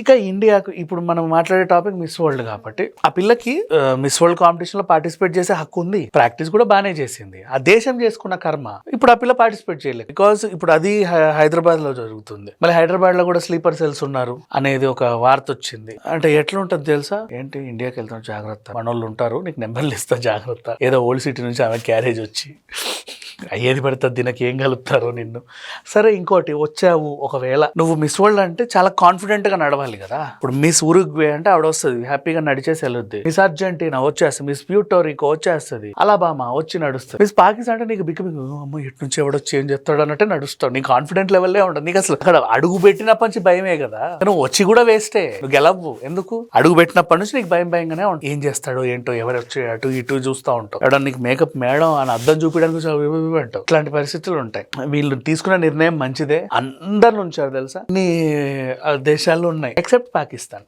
ఇక ఇండియాకు ఇప్పుడు మనం మాట్లాడే టాపిక్ మిస్ వరల్డ్ కాబట్టి ఆ పిల్లకి మిస్ వరల్డ్ కాంపిటీషన్ లో పార్టిసిపేట్ చేసే హక్కు ఉంది, ప్రాక్టీస్ కూడా బాగానే చేసింది. ఆ దేశం చేసుకున్న కర్మ ఇప్పుడు ఆ పిల్ల పార్టిసిపేట్ చేయలేదు, బికాస్ ఇప్పుడు అది హైదరాబాద్ లో జరుగుతుంది. మళ్ళీ హైదరాబాద్ లో కూడా స్లీపర్ సెల్స్ ఉన్నారు అనేది ఒక వార్త వచ్చింది. అంటే ఎట్లా ఉంటుంది తెలుసా, ఏంటి ఇండియాకి వెళ్తాం జాగ్రత్త, మనోళ్ళు ఉంటారు నీకు నెంబర్లు ఇస్తా జాగ్రత్త, ఏదో ఓల్డ్ సిటీ నుంచి ఆమె క్యారేజ్ వచ్చి ఏది పడుతుంది దీనికి ఏం కలుపుతారో నిన్ను. సరే ఇంకోటి, వచ్చావు ఒకవేళ నువ్వు మిస్ వరల్డ్ అంటే చాలా కాన్ఫిడెంట్ గా నడవాలి కదా. ఇప్పుడు మిస్ ఉరుగ్వే అంటే ఆవిడ వస్తుంది హ్యాపీగా నడిచేసి వెళ్ళొద్ది, మిస్ అర్జెంటీనా వచ్చేస్తుంది, మిస్ ప్యూటోరికో వచ్చేస్తుంది, అలాబామా వచ్చి నడుస్తుంది, మిస్ పాకిస్తాన్ అంటే నీకు బిక్కు అమ్మో ఇటు నుంచి ఎవడొచ్చి ఏం చెప్తాడు అన్నట్టే నడుస్తావు, నీ కాన్ఫిడెంట్ లెవెల్లే ఉండదు నీకు. అసలు అక్కడ అడుగు పెట్టినప్పటి నుంచి భయమే కదా, నువ్వు వచ్చి కూడా వేస్టే, నువ్వు గెలవ్వు. ఎందుకు, అడుగు పెట్టినప్పటి నుంచి నీకు భయంగానే ఉంటుంది, ఏం చేస్తాడో ఏంటో, ఎవరు వచ్చి అటు ఇటు చూస్తూ ఉంటావు, ఎవడ నీకు మేకప్ మేడం అని అర్థం చూపించడానికి అంటావు. ఇట్లాంటి పరిస్థితులు ఉంటాయి. వీళ్ళు తీసుకున్న నిర్ణయం మంచిదే, అందరు ఉంచారు తెలుసా, అన్ని దేశాల్లో ఉన్నాయి ఎక్సెప్ట్ పాకిస్తాన్.